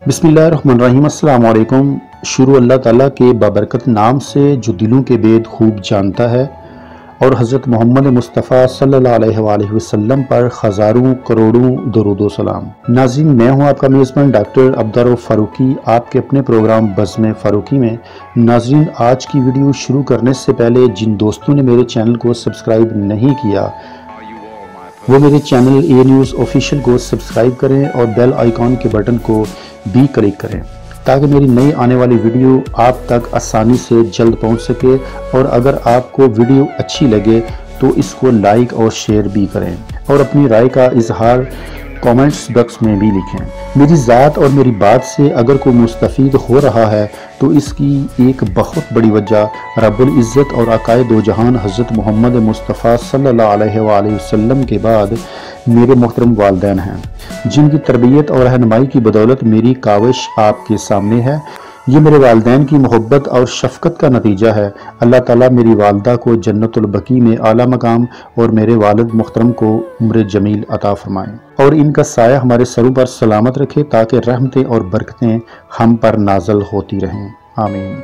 बिस्मिल्लाहिर्रहमानिर्रहीम। अस्सलाम वालेकुम। शुरू अल्लाह ताला के बाबरकत नाम से जो दिलों के भेद खूब जानता है और हज़रत मोहम्मद मुस्तफ़ा सल्लल्लाहु अलैहि वसल्लम पर हज़ारों करोड़ों दरूद व सलाम। नाज़रीन, मैं हूं आपका मेज़बान डॉक्टर अब्दुर्रऊफ़ फ़ारूकी, आपके अपने प्रोग्राम बज़्म फ़ारूकी में। नाज़रीन, आज की वीडियो शुरू करने से पहले जिन दोस्तों ने मेरे चैनल को सब्सक्राइब नहीं किया वो मेरे चैनल ए न्यूज़ ऑफिशियल को सब्सक्राइब करें और बेल आइकॉन के बटन को भी क्लिक करें ताकि मेरी नई आने वाली वीडियो आप तक आसानी से जल्द पहुंच सके। और अगर आपको वीडियो अच्छी लगे तो इसको लाइक और शेयर भी करें और अपनी राय का इजहार कमेंट्स बॉक्स में भी लिखें। मेरी ज़ात और मेरी बात से अगर कोई मुस्तफ़ीद हो रहा है तो इसकी एक बहुत बड़ी वजह रब्बुल इज़्ज़त और आकाए दो जहान हज़रत मोहम्मद मुस्तफ़ा सल्लल्लाहु अलैहि वसल्लम के बाद मेरे मोहतरम वालिदैन हैं, जिनकी तरबियत और रहनुमाई की बदौलत मेरी काविश आपके सामने है। ये मेरे वालिदैन की मोहब्बत और शफ़क़त का नतीजा है। अल्लाह ताला मेरी वालदा को जन्नतुल बकी में आला मकाम और मेरे वालिद मुहतरम को उम्र जमील अता फरमाएँ और इनका साया हमारे सरों पर सलामत रखे ताकि रहमतें और बरकतें हम पर नाज़िल होती रहें। आमीन।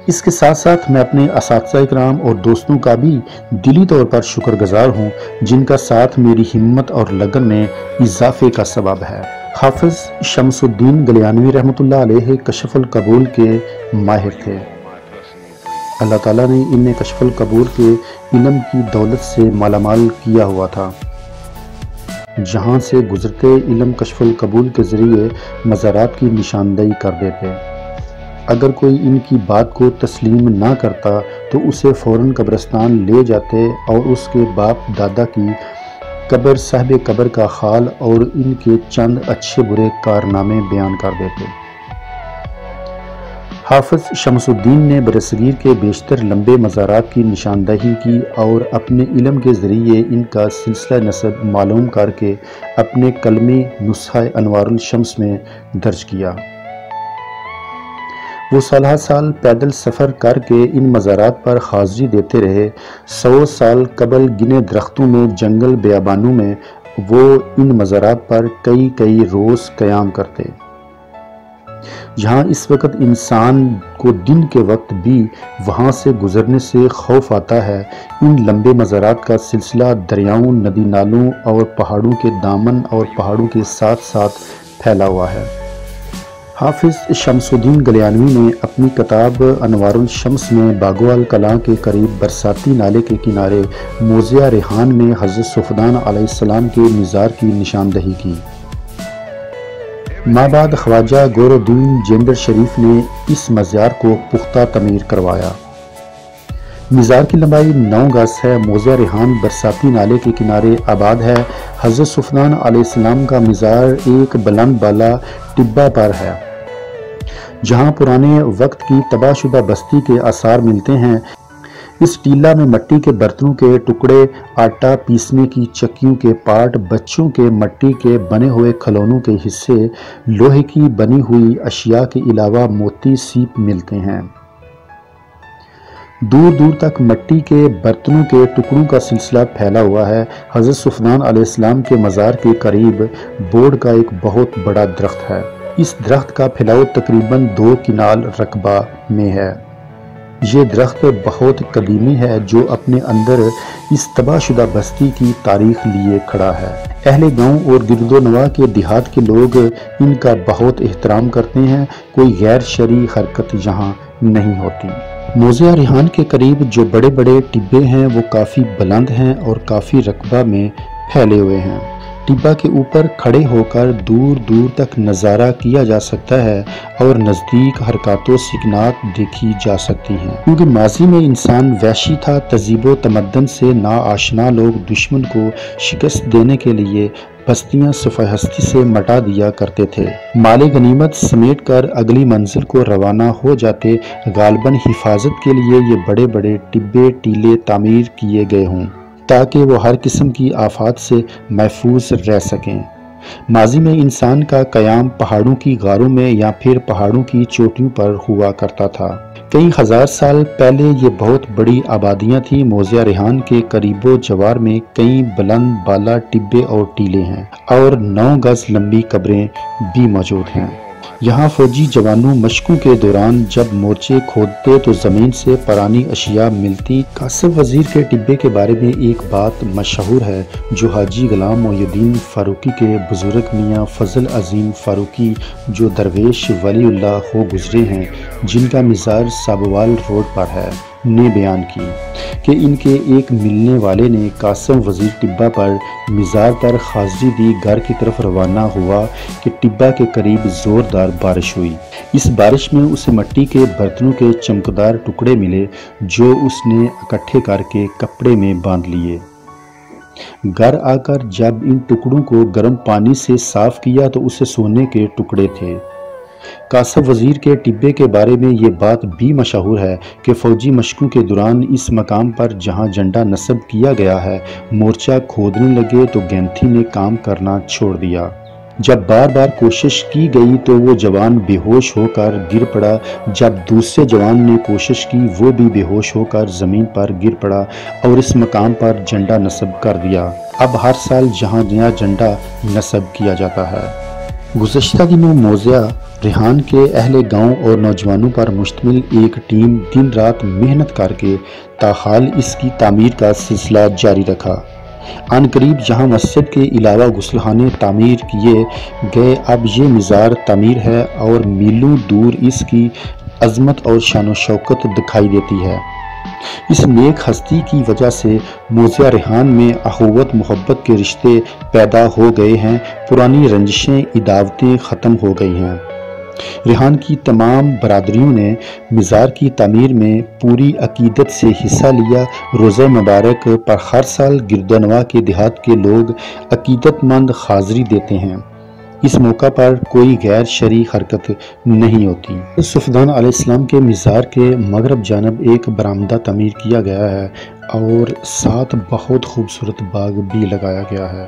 इसके साथ साथ मैं अपने असातिज़ा इकराम और दोस्तों का भी दिली तौर पर शुक्रगुज़ार हूँ, जिनका साथ मेरी हिम्मत और लगन में इजाफे का सबब है। हाफिज़ शमसुद्दीन गलियानवी रहमतुल्लाह अलैहि कशफुल कबूल के माहिर थे। अल्लाह ताला ने इन्हें कशफुल कबूल के इल्म की दौलत से मालामाल किया हुआ था। जहाँ से गुजरते इल्म कशफुल कबूल के ज़रिए मज़ारात की निशानदेही कर देते। अगर कोई इनकी बात को तस्लीम ना करता तो उसे फ़ौरन कब्रिस्तान ले जाते और उसके बाप दादा की कब्र साहिब कब्र का हाल और इनके चंद अच्छे बुरे कारनामे बयान कर देते। हाफिज़ शमसुद्दीन ने बरसगीर के बेशतर लंबे मज़ारात की निशानदेही की और अपने इल्म के ज़रिए इनका सिलसिला नसब मालूम करके अपने कलमे नुस्ख़ा अनवारुल शम्स में दर्ज किया। वो साल पैदल सफ़र करके इन मज़ारात पर हाज़री देते रहे। 100 साल कबल गिने दरख्तों में जंगल बेयाबानों में वो इन मज़ारात पर कई रोज़ क़याम करते। जहाँ इस वक्त इंसान को दिन के वक्त भी वहाँ से गुज़रने से खौफ आता है, इन लंबे मज़ारात का सिलसिला दरियाओं, नदी नालों और पहाड़ों के दामन और पहाड़ों के साथ साथ फैला हुआ है। हाफिज़ शमसुद्दीन गलियानवी ने अपनी किताब अनवारुल शम्स में बागोवाल कलां के करीब बरसाती नाले के किनारे मौज़े रेहान में हज़रत सुफ़दान अलैहिस्सलाम के मिज़ार की निशानदेही की। माबाद ख्वाजा गोरुद्दीन जेंदर शरीफ ने इस मज़ार को पुख्ता तमीर करवाया। मिज़ार की लंबाई 9 गज है। मौज़े रेहान बरसाती नाले के किनारे आबाद है। हज़रत सुफ़दान अलैहिस्सलाम का मिज़ार एक बुलंद बाला टिब्बा पर है, जहाँ पुराने वक्त की तबाहशुदा बस्ती के आसार मिलते हैं। इस टीला में मिट्टी के बर्तनों के टुकड़े, आटा पीसने की चक्कियों के पार्ट, बच्चों के मिट्टी के बने हुए खिलौनों के हिस्से, लोहे की बनी हुई अशिया के अलावा मोती सीप मिलते हैं। दूर दूर तक मिट्टी के बर्तनों के टुकड़ों का सिलसिला फैला हुआ है। हज़रत सुफ़दान अलैहिस्सलाम के मज़ार के करीब बोर्ड का एक बहुत बड़ा दरख्त है। इस दरख्त का फैलाव तकरीबन 2 किनाल रकबा में है। ये दरख्त बहुत कदीमी है जो अपने अंदर इस तबाहशुदा बस्ती की तारीख लिए खड़ा है। अहले गांव और गिरदोनवा के देहात के लोग इनका बहुत एहतराम करते हैं। कोई गैर शरई हरकत यहाँ नहीं होती। मौज़े रेहान के करीब जो बड़े बड़े टिब्बे हैं वो काफ़ी बुलंद हैं और काफ़ी रकबा में फैले हुए हैं। टिब्बा के ऊपर खड़े होकर दूर दूर तक नज़ारा किया जा सकता है और नज़दीक हरकतों सिकनात देखी जा सकती हैं। क्योंकि माजी में इंसान वहशी था, तहज़ीब तमद्दन से नाआशना लोग दुश्मन को शिकस्त देने के लिए बस्तियां सफ़हस्ती से मटा दिया करते थे। माले गनीमत समेट कर अगली मंजिल को रवाना हो जाते। गालबन हिफाजत के लिए ये बड़े बड़े टिब्बे टीले तामीर किए गए हों ताकि वो हर किस्म की आफात से महफूज रह सकें। माजी में इंसान का क़याम पहाड़ों की गारों में या फिर पहाड़ों की चोटियों पर हुआ करता था। कई हज़ार साल पहले ये बहुत बड़ी आबादियाँ थीं। मौज़े रेहान के करीबो जवार में कई बुलंद बाला टिब्बे और टीले हैं और 9 गज लंबी कब्रें भी मौजूद हैं। یہاں فوجی جوانوں مشقوں کے دوران جب مورچے کھودتے تو زمین سے پرانی اشیاء ملتی۔ قاسم وزیر کے ٹبے کے بارے میں ایک بات مشہور ہے جو حاجی غلام محی الدین فاروقی کے بزرگ میاں فضل عظیم فاروقی جو درویش ولی اللہ ہو گزرے ہیں، جن کا مزار سابوال روڈ پر ہے، نے بیان کی کہ ان کے ایک ملنے والے نے قاسم وزیر ٹبہ پر مزار پر حاضری دی۔ گھر کی طرف روانہ ہوا کہ ٹبہ کے قریب زوردار بارش ہوئی۔ اس بارش میں اسے مٹی کے برتنوں کے چمکدار ٹکڑے ملے جو اس نے اکٹھے کر کے کپڑے میں باندھ لیے۔ گھر آ کر جب ان ٹکڑوں کو گرم پانی سے صاف کیا تو اسے سونے کے ٹکڑے تھے۔ قاسم وزیر کے ٹبے کے بارے میں یہ بات بھی مشہور ہے کہ فوجی مشقوں کے دوران اس مقام پر جہاں جھنڈا نصب کیا گیا ہے، مورچہ کھودنے لگے تو گینتھی نے کام کرنا چھوڑ دیا۔ جب بار بار کوشش کی گئی تو وہ جوان بے ہوش ہو کر گر پڑا۔ جب دوسرے جوان نے کوشش کی وہ بھی بے ہوش ہو کر زمین پر گر پڑا اور اس مقام پر جھنڈا نصب کر دیا۔ اب ہر سال جہاں نیا جھنڈا نصب کیا جاتا ہے۔ گزشتہ دنوں موضع ریحان کے اہل گاؤں اور نوجوانوں پر مشتمل ایک ٹیم دن رات محنت کر کے تاحال اس کی تعمیر کا سلسلہ جاری رکھا۔ عن قریب یہاں مسجد کے علاوہ غسل خانے تعمیر کیے گئے۔ اب یہ مزار تعمیر ہے اور میلوں دور اس کی عظمت اور شان و شوکت دکھائی دیتی ہے۔ اس نیک ہستی کی وجہ سے موضع ریحان میں اخوت محبت کے رشتے پیدا ہو گئے ہیں، پرانی رنجشیں عداوتیں ختم ہو گئی ہیں۔ ریحان کی تمام برادریوں نے مزار کی تعمیر میں پوری عقیدت سے حصہ لیا۔ روزہ مبارک پر ہر سال گردنواں کے دیہات کے لوگ عقیدت مند حاضری دیتے ہیں۔ اس موقع پر کوئی غیر شرعی حرکت نہیں ہوتی۔ صفدان علیہ السلام کے مزار کے مغرب جانب ایک برآمدہ تعمیر کیا گیا ہے اور ساتھ بہت خوبصورت باغ بھی لگایا گیا ہے۔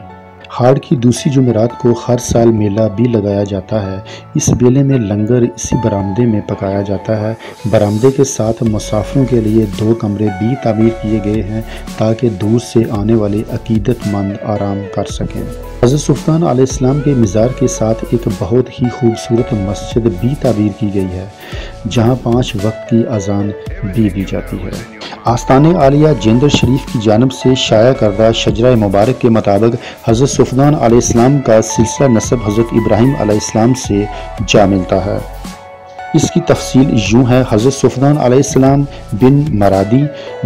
ہاڑ کی دوسری جمعرات کو ہر سال میلہ بھی لگایا جاتا ہے۔ اس میلے میں لنگر اسی برآمدے میں پکایا جاتا ہے۔ برآمدے کے ساتھ مسافروں کے لیے 2 کمرے بھی تعمیر کیے گئے ہیں تاکہ دور سے آنے والے عقیدت مند آرام کر سکیں۔ حضرت صفدان علیہ السلام کے مزار کے ساتھ ایک بہت ہی خوبصورت مسجد بھی تعمیر کی گئی ہے جہاں 5 وقت کی اذان بھی دی جاتی ہے۔ آستانِ عالیہ جیندر شریف کی جانب سے شائع کردہ شجرہ مبارک کے مطابق حضرت صفدان علیہ السلام کا سلسلہ نسب حضرت ابراہیم علیہ السلام سے جا ملتا ہے۔ اس کی تفصیل یوں ہے: حضرت صفدان علیہ السلام بن مرادی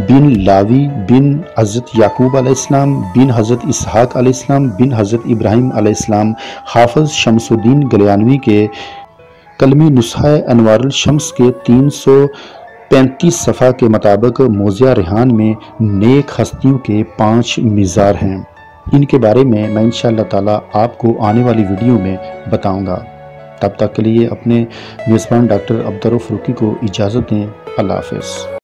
بن لاوی بن حضرت یعقوب علیہ السلام بن حضرت اسحاق علیہ السلام بن حضرت ابراہیم علیہ السلام۔ حافظ شمس الدین گلیانوی کے کلمی نسخہ انوار الشمس کے 335 صفحہ کے مطابق موضع ریحان میں نیک ہستیوں کے 5 مزار ہیں۔ ان کے بارے میں انشاءاللہ تعالی آپ کو آنے والی ویڈیو میں بتاؤں گا۔ تب تک کے لیے اپنے میزبان ڈاکٹر عبدالرؤف فاروقی کو اجازت دیں۔ اللہ حافظ۔